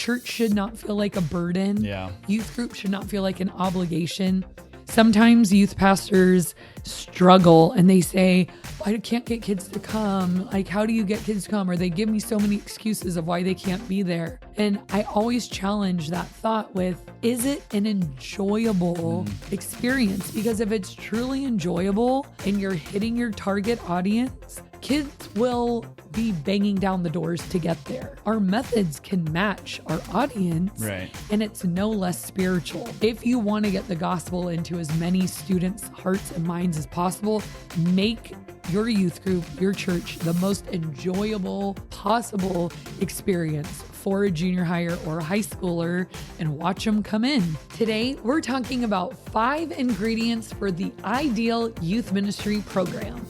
church should not feel like a burden. Yeah. Youth group should not feel like an obligation. Sometimes youth pastors struggle and they say, I can't get kids to come. Like, how do you get kids to come? Or they give me so many excuses of why they can't be there. And I always challenge that thought with, is it an enjoyable experience? Because if it's truly enjoyable and you're hitting your target audience, kids will be banging down the doors to get there. Our methods can match our audience, Right. and it's no less spiritual. If you want to get the gospel into as many students' hearts and minds as possible, make your youth group, your church, the most enjoyable possible experience for a junior higher or a high schooler, and watch them come in. Today, we're talking about 5 ingredients for the ideal youth ministry program.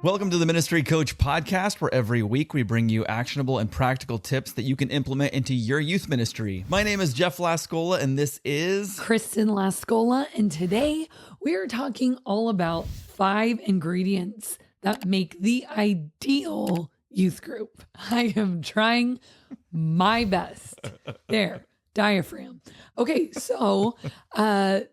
Welcome to the Ministry Coach Podcast, where every week we bring you actionable and practical tips that you can implement into your youth ministry. My name is Jeff Lascola, and this is Kristen Lascola, and today we are talking all about 5 ingredients that make the ideal youth group. I am trying my best. There, diaphragm. Okay, so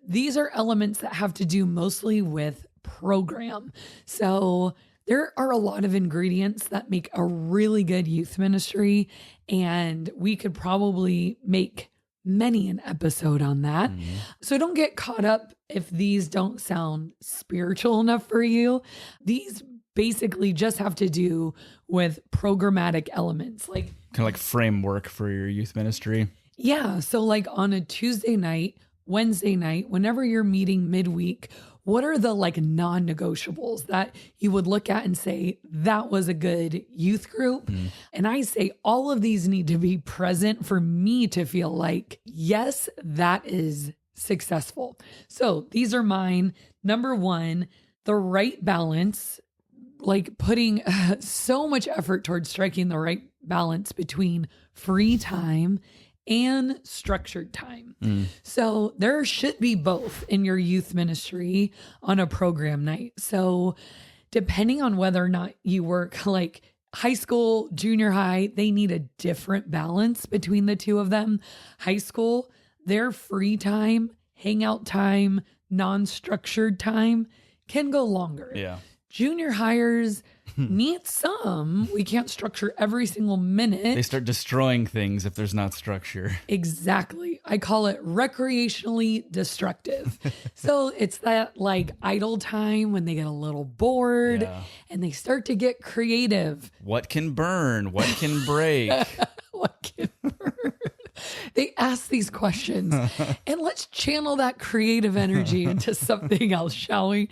these are elements that have to do mostly with program. So there are a lot of ingredients that make a really good youth ministry, and we could probably make many an episode on that. So don't get caught up if these don't sound spiritual enough for you. These basically just have to do with programmatic elements, like kind of like framework for your youth ministry. yeah. So like on a Tuesday night, Wednesday night, whenever you're meeting midweek, what are the like non-negotiables that you would look at and say, that was a good youth group? And I say all of these need to be present for me to feel like, yes, that is successful. So these are mine. Number 1, the right balance, like putting so much effort towards striking the right balance between free time and structured time. So there should be both in your youth ministry on a program night. So depending on whether or not you work like high school, junior high, they need a different balance between the two of them. High school, their free time, hangout time, non-structured time can go longer. Yeah. Junior hires need some. We can't structure every single minute. They start destroying things if there's not structure. Exactly. I call it recreationally destructive. So it's that like idle time when they get a little bored and they start to get creative. What can burn? What can break? What can burn? They ask these questions, and let's channel that creative energy into something else, shall we?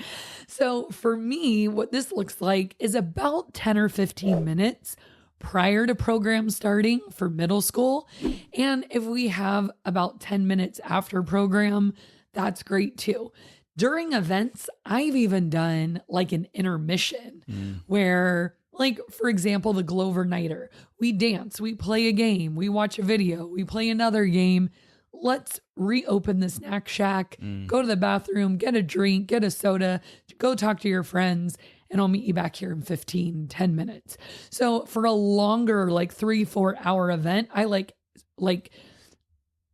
So for me, what this looks like is about 10 or 15 minutes prior to program starting for middle school. And if we have about 10 minutes after program, that's great too. During events, I've even done like an intermission where, like, for example, the Glover Nighter, we dance, we play a game, we watch a video, we play another game. Let's reopen the snack shack, go to the bathroom, get a drink, get a soda, go talk to your friends, and I'll meet you back here in 10 minutes. So for a longer, like 3-4 hour event, I like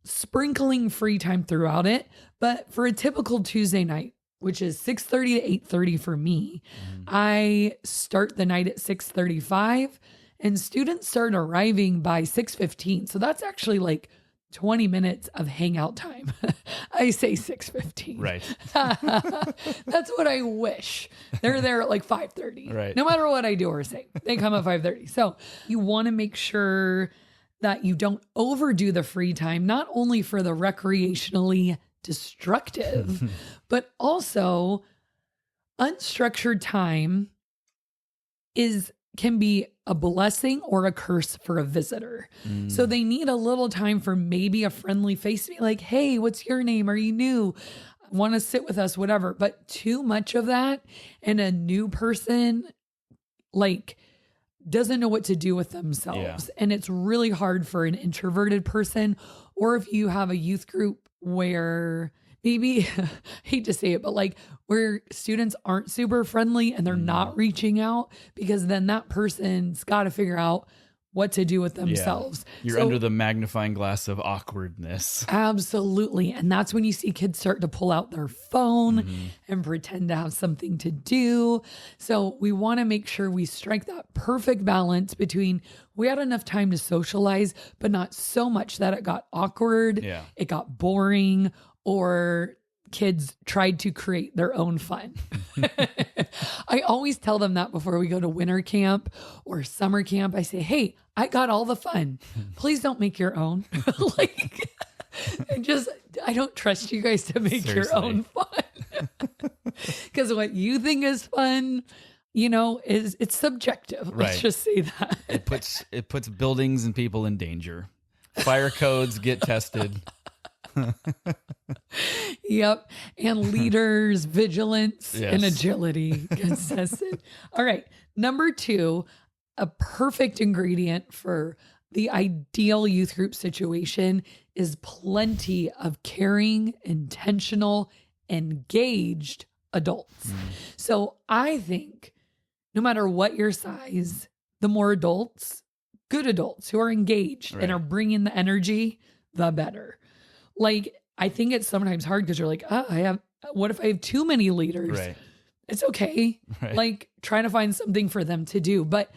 sprinkling free time throughout it. But for a typical Tuesday night, which is 6:30 to 8:30 for me, I start the night at 6:35 and students start arriving by 6:15. So that's actually like 20 minutes of hangout time. I say 6:15. Right. That's what I wish. They're there at like 5:30. Right. No matter what I do or say, they come at 5:30. So you want to make sure that you don't overdo the free time, not only for the recreationally destructive, but also unstructured time can be a blessing or a curse for a visitor. So they need a little time for maybe a friendly face to be like, hey, what's your name? Are you new? Want to sit with us? Whatever. But too much of that, and a new person like doesn't know what to do with themselves. Yeah. And it's really hard for an introverted person, or if you have a youth group where maybe hate to say it, but like where students aren't super friendly and they're not reaching out, because then that person's got to figure out what to do with themselves. You're under the magnifying glass of awkwardness. Absolutely. And that's when you see kids start to pull out their phone and pretend to have something to do. So we want to make sure we strike that perfect balance between we had enough time to socialize, but not so much that it got awkward, it got boring, or kids tried to create their own fun. I always tell them that before we go to winter camp or summer camp. I say, hey, I got all the fun. Please don't make your own. Like, I don't trust you guys to make your own fun. Because what you think is fun, it's subjective. Let's just say that. It puts buildings and people in danger. Fire codes get tested. Yep. And leaders, vigilance, and agility gets tested. All right. Number 2, a perfect ingredient for the ideal youth group situation is plenty of caring, intentional, engaged adults. So I think no matter what your size, the more adults, good adults who are engaged and are bringing the energy, the better. Like, I think it's sometimes hard because you're like, what if I have too many leaders? Right. It's okay. Right. Like, trying to find something for them to do. But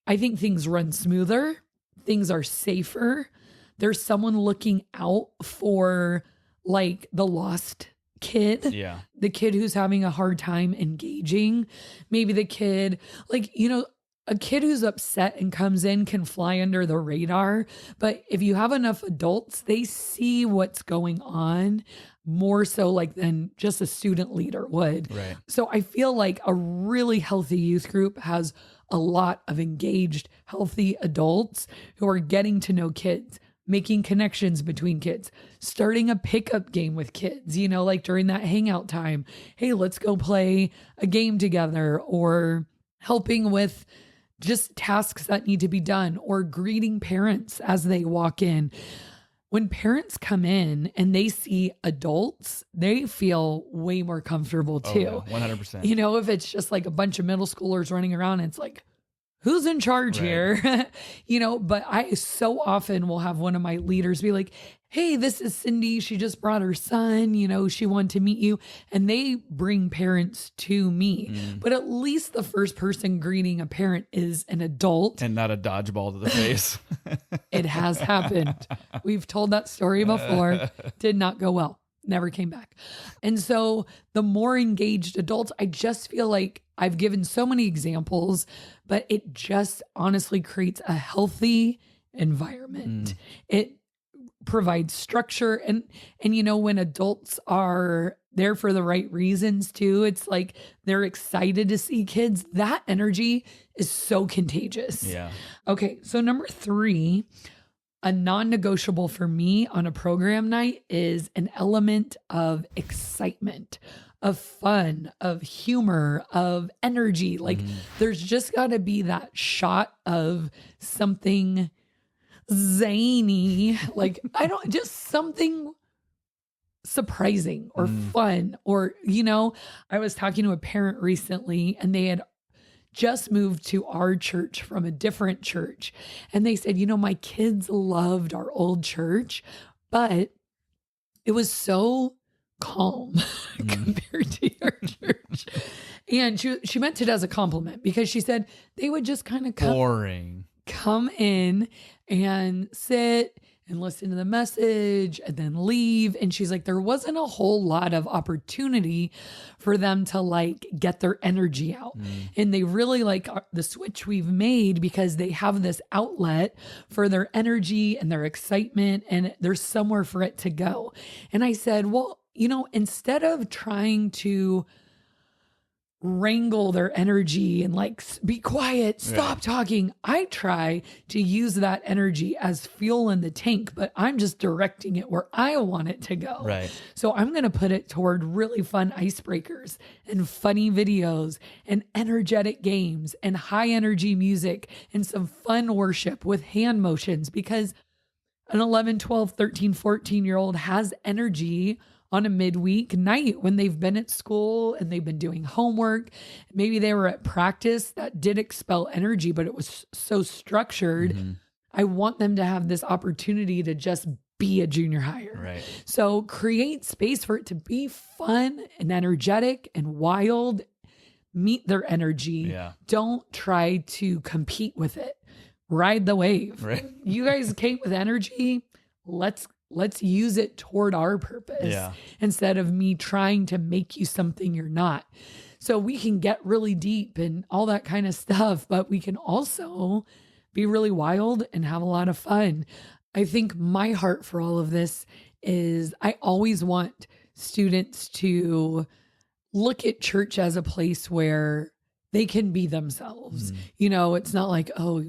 I think things run smoother. Things are safer. There's someone looking out for like the lost kid. Yeah. The kid who's having a hard time engaging. Maybe the kid, like, a kid who's upset and comes in can fly under the radar. But if you have enough adults, they see what's going on more so like than just a student leader would. Right. So I feel like a really healthy youth group has a lot of engaged, healthy adults who are getting to know kids, making connections between kids, starting a pickup game with kids, like during that hangout time. Hey, let's go play a game together, or helping with just tasks that need to be done, or greeting parents as they walk in. When parents come in and they see adults, they feel way more comfortable too. 100%. If it's just like a bunch of middle schoolers running around, it's like, who's in charge here? But I so often will have one of my leaders be like, hey, this is Cindy. She just brought her son, she wanted to meet you. And they bring parents to me. But at least the first person greeting a parent is an adult. And not a dodgeball to the face. It has happened. We've told that story before. Did not go well. Never came back. And so the more engaged adults, I just feel like I've given so many examples, but it just honestly creates a healthy environment. It provides structure, and when adults are there for the right reasons too, it's like they're excited to see kids. That energy is so contagious. Yeah. Okay, so number 3, a non-negotiable for me on a program night is an element of excitement, of fun, of humor, of energy. Like there's just got to be that shot of something zany, like just something surprising or fun, or I was talking to a parent recently and they had just moved to our church from a different church, and they said, my kids loved our old church, but it was so calm compared to your church. And she meant it as a compliment, because she said they would just kind of come in and sit and listen to the message and then leave. And she's like, there wasn't a whole lot of opportunity for them to like get their energy out. And they really like the switch we've made, because they have this outlet for their energy and their excitement, and there's somewhere for it to go. And I said, well, instead of trying to wrangle their energy and like, be quiet, stop talking, I try to use that energy as fuel in the tank, but I'm just directing it where I want it to go. Right. So I'm going to put it toward really fun icebreakers and funny videos and energetic games and high energy music and some fun worship with hand motions, because an 11, 12, 13, 14-year-old has energy on a midweek night when they've been at school and they've been doing homework. Maybe they were at practice that did expel energy, but it was so structured. I want them to have this opportunity to just be a junior higher. Right. So create space for it to be fun and energetic and wild. Meet their energy. Yeah. Don't try to compete with it. Ride the wave. Right. You guys came with energy. Let's use it toward our purpose instead of me trying to make you something you're not. So we can get really deep and all that kind of stuff, but we can also be really wild and have a lot of fun. I think my heart for all of this is I always want students to look at church as a place where they can be themselves. You know, it's not like, oh,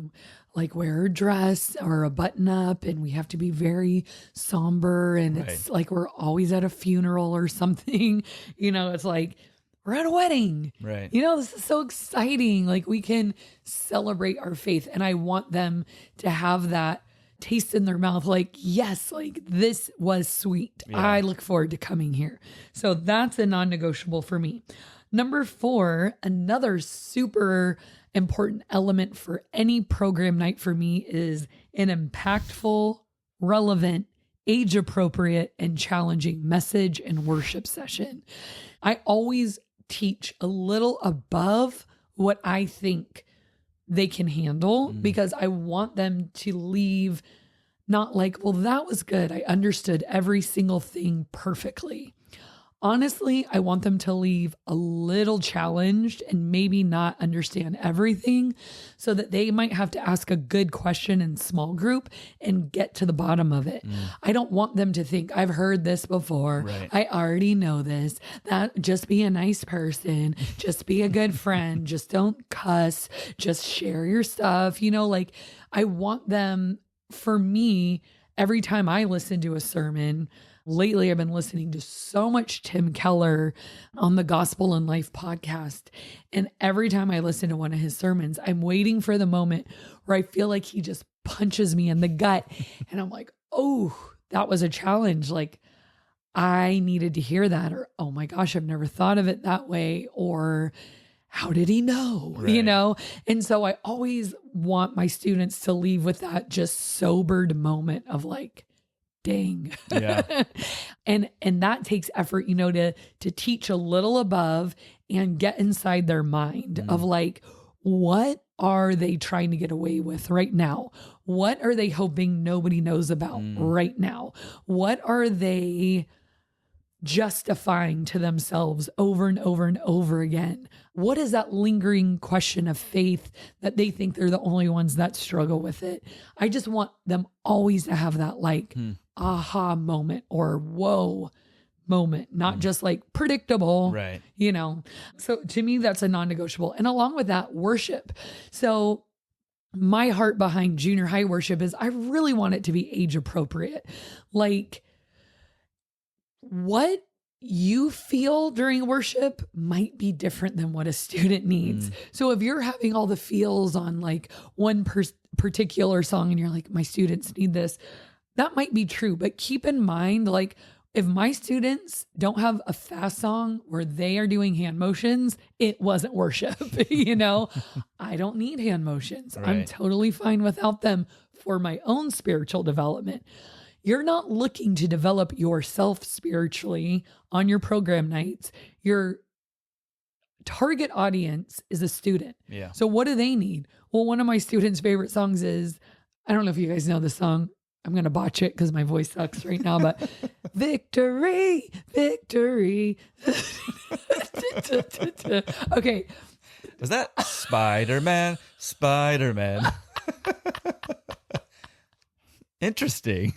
like wear a dress or a button up and we have to be very somber and it's like we're always at a funeral or something. You know, it's like we're at a wedding. Right. You know, this is so exciting. Like we can celebrate our faith. And I want them to have that taste in their mouth. Like, yes, like this was sweet. Yeah. I look forward to coming here. So that's a non-negotiable for me. Number 4, another super important element for any program night for me is an impactful, relevant, age appropriate, and challenging message and worship session. I always teach a little above what I think they can handle because I want them to leave not like, well, that was good. I understood every single thing perfectly. Honestly, I want them to leave a little challenged and maybe not understand everything so that they might have to ask a good question in small group and get to the bottom of it. I don't want them to think I've heard this before. Right. I already know this. That just be a nice person, just be a good friend, just don't cuss, just share your stuff. You know, like I want them, for me, every time I listen to a sermon, lately, I've been listening to so much Tim Keller on the Gospel and Life podcast. And every time I listen to one of his sermons, I'm waiting for the moment where I feel like he just punches me in the gut. And I'm like, oh, that was a challenge. Like I needed to hear that. Or, oh my gosh, I've never thought of it that way. Or how did he know? Right. You know? And so I always want my students to leave with that just sobered moment of like, dang. Yeah. and that takes effort, you know, to teach a little above and get inside their mind of like, what are they trying to get away with right now? What are they hoping nobody knows about right now? What are they justifying to themselves over and over and over again? What is that lingering question of faith that they think they're the only ones that struggle with it? I just want them always to have that like aha moment or whoa moment, not just like predictable, Right. you know? So to me, that's a non-negotiable. And along with that, worship. So my heart behind junior high worship is I really want it to be age appropriate. Like, what you feel during worship might be different than what a student needs. So if you're having all the feels on like one particular song and you're like, my students need this, that might be true. But keep in mind, like if my students don't have a fast song where they are doing hand motions, it wasn't worship, you know? I don't need hand motions. Right. I'm totally fine without them for my own spiritual development. You're not looking to develop yourself spiritually on your program nights. Your target audience is a student. Yeah. So what do they need? Well, one of my students' favorite songs is, I don't know if you guys know the song. I'm going to botch it because my voice sucks right now, but victory, victory. Okay. Was that Spider-Man? Spider-Man. Interesting.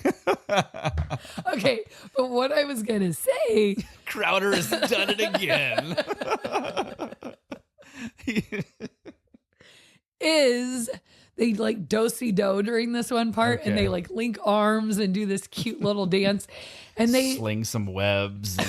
Okay. But what I was going to say. Crowder has done it again. Is they like do-si-do during this one part and they like link arms and do this cute little dance and they sling some webs. And...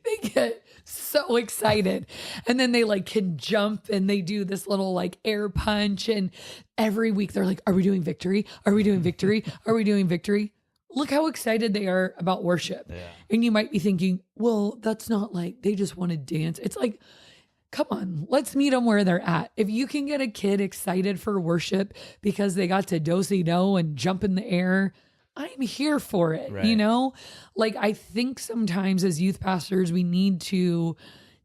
they get so excited. And then they like can jump and they do this little like air punch. And every week they're like, are we doing victory? Are we doing victory? Are we doing victory? look how excited they are about worship. Yeah. And you might be thinking, well, that's not like they just want to dance. It's like, come on, let's meet them where they're at. If you can get a kid excited for worship because they got to do-si-do and jump in the air, I'm here for it. Right. You know, like I think sometimes as youth pastors, we need to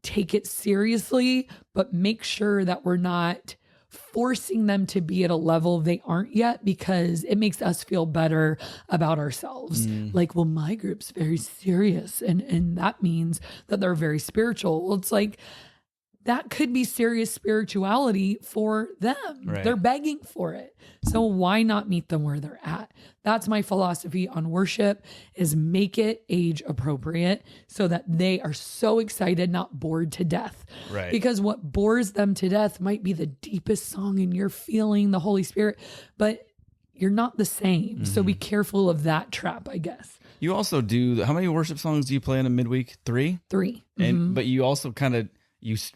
take it seriously, but make sure that we're not forcing them to be at a level they aren't yet, because it makes us feel better about ourselves. Like, well, my group's very serious and that means that they're very spiritual. Well, it's like, that could be serious spirituality for them. Right. They're begging for it. So why not meet them where they're at? That's my philosophy on worship, is make it age appropriate so that they are so excited, not bored to death. Right. Because what bores them to death might be the deepest song and you're feeling the Holy Spirit, but you're not the same. So be careful of that trap, I guess. You also do, how many worship songs do you play in a midweek? 3? 3. And but you also kind of,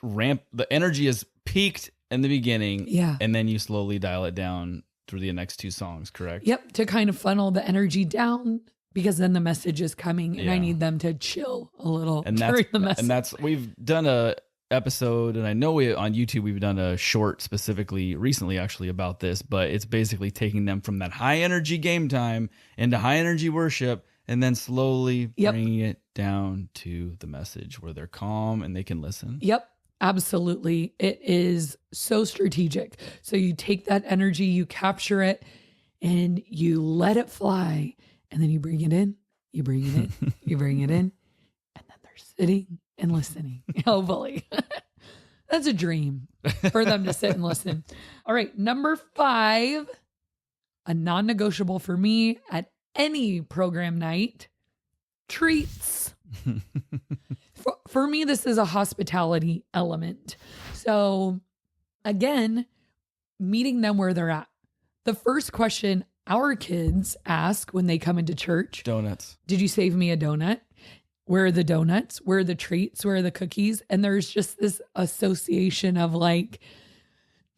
ramp, the energy is peaked in the beginning. Yeah. And then you slowly dial it down through the next 2 songs, correct? Yep, to kind of funnel the energy down, because then the message is coming and I Yeah. need them to chill a little And during the message. and that's, we've done a episode, and I know on YouTube we've done a short specifically recently actually about this, but it's basically taking them from that high energy game time into high energy worship, and then slowly bringing it down to the message where they're calm and they can listen. Yep, absolutely. It is so strategic. So you take that energy, you capture it, and you let it fly. And then you bring it in, you bring it in, you bring it in. And then they're sitting and listening. Hopefully. That's a dream for them to sit and listen. All right, number 5, a non-negotiable for me at any program night, treats. For me, this is a hospitality element. So again, meeting them where they're at. The first question our kids ask when they come into church: Donuts. did you save me a donut? Where are the donuts? Where are the treats? Where are the cookies? And there's just this association of like,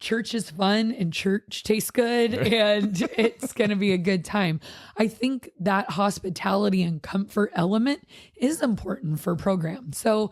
church is fun and church tastes good and it's going to be a good time. I think that hospitality and comfort element is important for programs. So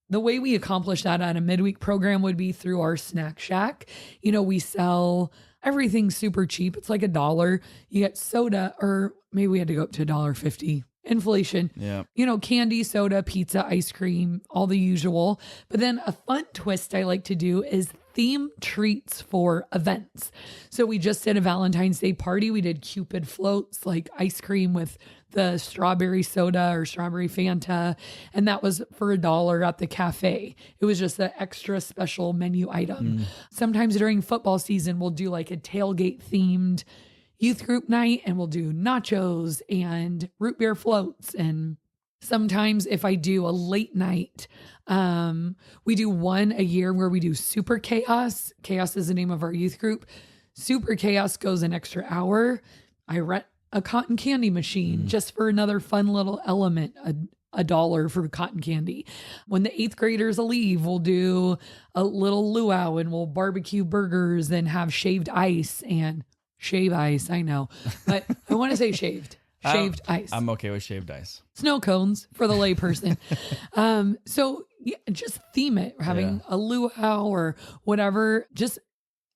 the way we accomplish that at a midweek program would be through our snack shack. You know, we sell everything super cheap. It's like $1. You get soda, or maybe we had to go up to $1.50. Inflation. Yeah. You know, candy, soda, pizza, ice cream, all the usual. But then a fun twist I like to do is theme treats for events. So we just did a Valentine's Day party. We did Cupid floats, like ice cream with the strawberry soda or strawberry Fanta. And that was for $1 at the cafe. It was just an extra special menu item. Sometimes during football season, we'll do like a tailgate themed youth group night, and we'll do nachos and root beer floats. And sometimes if I do a late night, we do one a year where we do Super Chaos. Chaos is the name of our youth group. Super Chaos goes an extra hour. I rent a cotton candy machine just for another fun little element, $1 for cotton candy. When the 8th graders leave, we'll do a little luau and we'll barbecue burgers and have shaved ice and shave ice. I know, but I want to say shaved ice. I'm okay with shaved ice. Snow cones for the layperson. So yeah, just theme it. We're having a luau or whatever. Just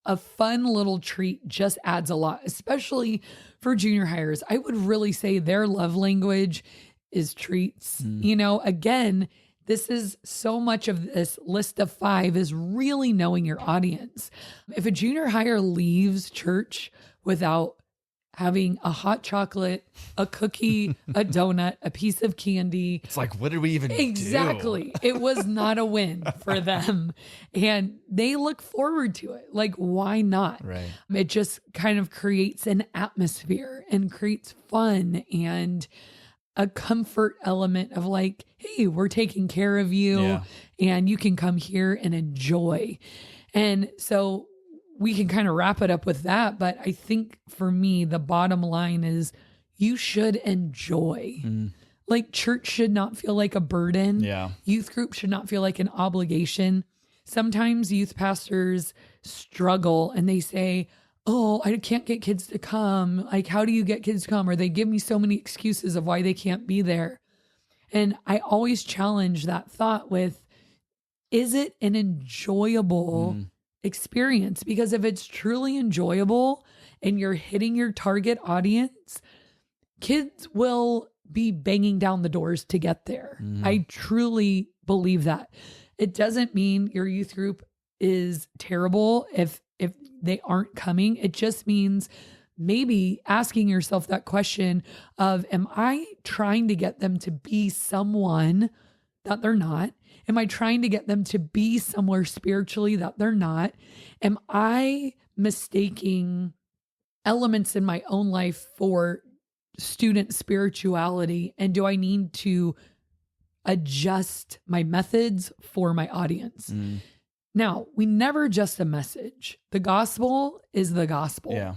a fun little treat just adds a lot, especially for junior hires. I would really say their love language is treats. You know, again, this is so much of this list of 5 is really knowing your audience. If a junior hire leaves church without having a hot chocolate, a cookie, a donut, a piece of candy, It's like, what did we even exactly. do? It was not a win for them. And they look forward to it. Like, why not? Right. It just kind of creates an atmosphere and creates fun and a comfort element of like, hey, we're taking care of you and you can come here and enjoy. And so we can kind of wrap it up with that. But I think for me, the bottom line is you should enjoy. Like, church should not feel like a burden. Yeah. Youth group should not feel like an obligation. Sometimes youth pastors struggle and they say, oh, I can't get kids to come. Like, how do you get kids to come? Or they give me so many excuses of why they can't be there. And I always challenge that thought with, is it an enjoyable experience? Because if it's truly enjoyable and you're hitting your target audience, kids will be banging down the doors to get there. I truly believe that. It doesn't mean your youth group is terrible if they aren't coming. It just means maybe asking yourself that question of, am I trying to get them to be someone that they're not? Am I trying to get them to be somewhere spiritually that they're not? Am I mistaking elements in my own life for student spirituality? And do I need to adjust my methods for my audience? Now, we never adjust a message. The gospel is the gospel. Yeah.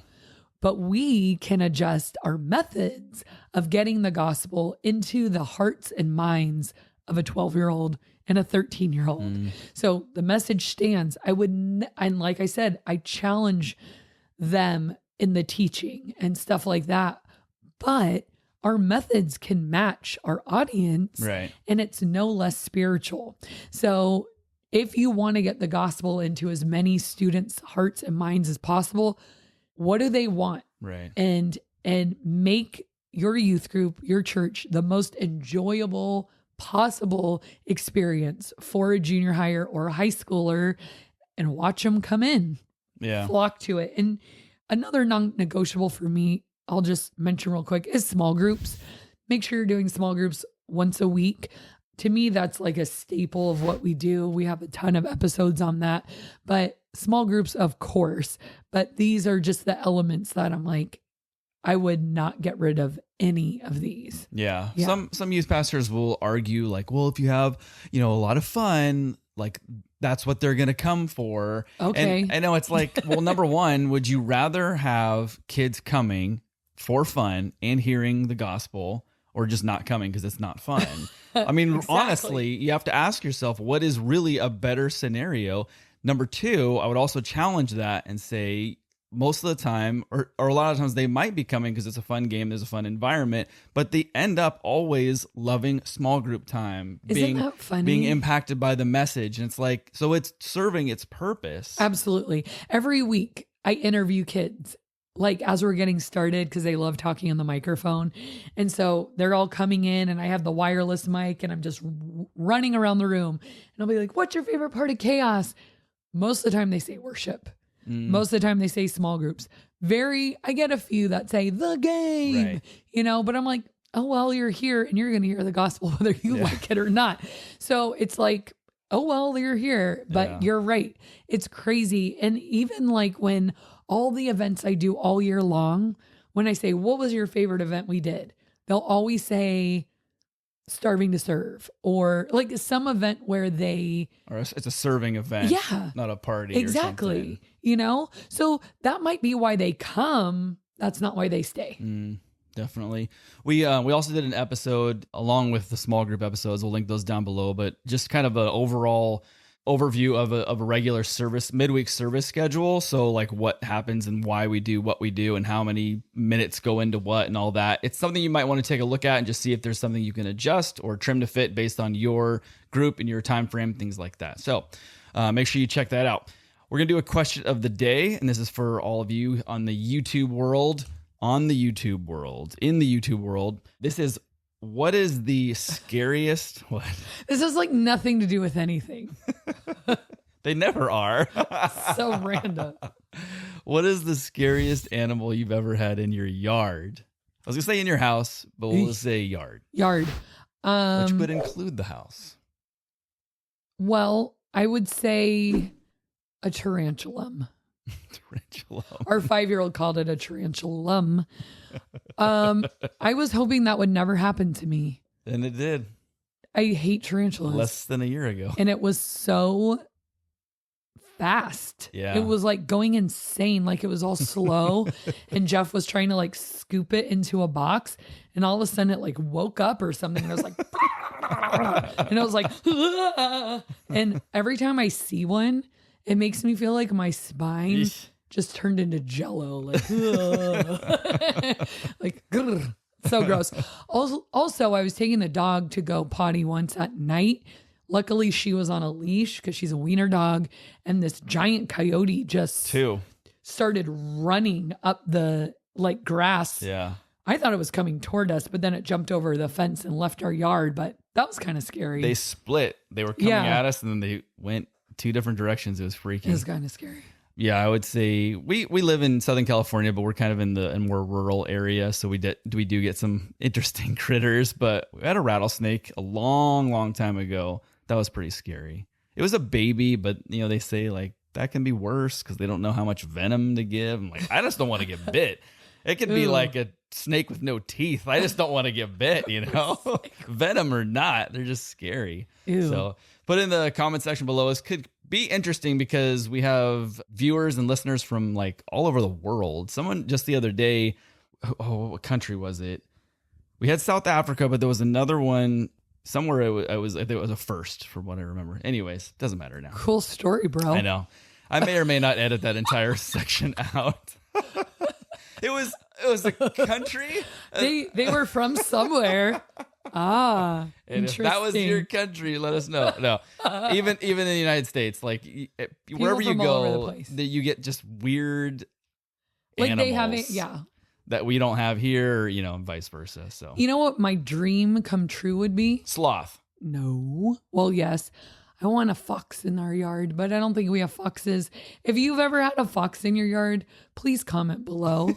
But we can adjust our methods of getting the gospel into the hearts and minds of a 12-year-old and a 13-year-old. So the message stands. And like I said, I challenge them in the teaching and stuff like that. But our methods can match our audience, Right. and it's no less spiritual. So if you want to get the gospel into as many students' hearts and minds as possible, what do they want? Right. And make your youth group, your church, the most enjoyable possible experience for a junior higher or a high schooler, and watch them come in, flock to it. And another non-negotiable for me, I'll just mention real quick, is small groups. Make sure you're doing small groups once a week. To me, that's like a staple of what we do. We have a ton of episodes on that, but small groups, of course. But these are just the elements that I'm like, I would not get rid of any of these. Yeah. Some youth pastors will argue like, well, if you have, a lot of fun, like that's what they're going to come for. Okay. And I know it's like, well, number one, would you rather have kids coming for fun and hearing the gospel, or just not coming because it's not fun? I mean, Exactly. honestly, you have to ask yourself, what is really a better scenario? Number two, I would also challenge that and say, most of the time, or a lot of times, they might be coming because it's a fun game, there's a fun environment, but they end up always loving small group time, Isn't that funny? being impacted by the message. And it's like, so it's serving its purpose. Absolutely. Every week I interview kids, like as we're getting started, because they love talking on the microphone. And so they're all coming in and I have the wireless mic and I'm just running around the room and I'll be like, what's your favorite part of Chaos? Most of the time they say worship. Most of the time they say small groups. I get a few that say the game, Right. But I'm like, oh, well, you're here and you're going to hear the gospel whether you like it or not. So it's like, oh, well, you're here, but you're right. It's crazy. And even like when all the events I do all year long, when I say, what was your favorite event we did? They'll always say Starving to Serve, or like some event where or it's a serving event, not a party. Exactly. So that might be why they come. That's not why they stay. Definitely. We also did an episode along with the small group episodes. We'll link those down below, but just kind of an overall overview of a regular service, midweek service schedule. So like what happens and why we do what we do and how many minutes go into what and all that. It's something you might want to take a look at and just see if there's something you can adjust or trim to fit based on your group and your time frame, things like that. So make sure you check that out. We're going to do a question of the day, and this is for all of you on the YouTube world, in the YouTube world. This is, what is the scariest? What? This has like nothing to do with anything. They never are. So random. What is the scariest animal you've ever had in your yard? I was going to say in your house, but we'll just say yard. Yard. Which would include the house. Well, I would say a tarantulam. Tarantulam. Our 5-year-old called it a tarantulam. I was hoping that would never happen to me. And it did. I hate tarantulas. Less than a year ago. And it was so fast. Yeah. It was like going insane. Like it was all slow. And Jeff was trying to like scoop it into a box. And all of a sudden it like woke up or something. And I was like, and I was like, and every time I see one, it makes me feel like my spine just turned into jello. Like, like, grr. So gross. Also, I was taking the dog to go potty once at night. Luckily, she was on a leash because she's a wiener dog. And this giant coyote just started running up the like grass. Yeah. I thought it was coming toward us, but then it jumped over the fence and left our yard. But that was kind of scary. They split. They were coming at us and then they went 2 different directions. It was freaky. It was kind of scary. Yeah, I would say we live in Southern California, but we're kind of in the more rural area, so we do get some interesting critters. But we had a rattlesnake a long time ago. That was pretty scary. It was a baby, but they say like that can be worse because they don't know how much venom to give. I'm like, I just don't want to get bit. It could be like a snake with no teeth. I just don't want to get bit, venom or not. They're just scary. Ew. So put in the comment section below. This could be interesting because we have viewers and listeners from like all over the world. Someone just the other day, what country was it? We had South Africa, but there was another one somewhere. I think it was a first from what I remember. Anyways, doesn't matter now. Cool story, bro. I know. I may or may not edit that entire section out. It was a country. They were from somewhere. And interesting. if that was your country, let us know. No, even in the United States, like wherever you from all over the go, place. you get just weird Like animals they have it, yeah. that we don't have here, or, and vice versa. So You know what my dream come true would be? sloth. No. Well, yes. I want a fox in our yard, but I don't think we have foxes. If you've ever had a fox in your yard, please comment below.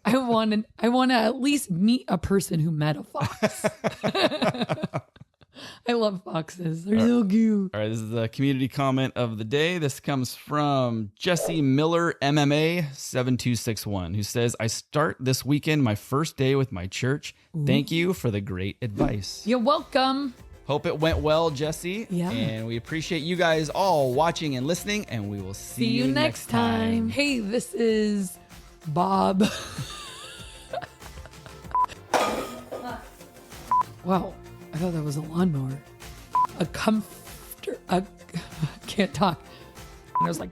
I want to at least meet a person who met a fox. I love foxes. They're so cute. All right, this is the community comment of the day. This comes from Jesse Miller MMA 7261, who says, "I start this weekend my first day with my church. Thank you for the great advice." You're welcome. Hope it went well, Jesse. Yeah. And we appreciate you guys all watching and listening, and we will see you next time. Hey, this is Bob. Wow, I thought that was a lawnmower. A comforter. I can't talk. And I was like.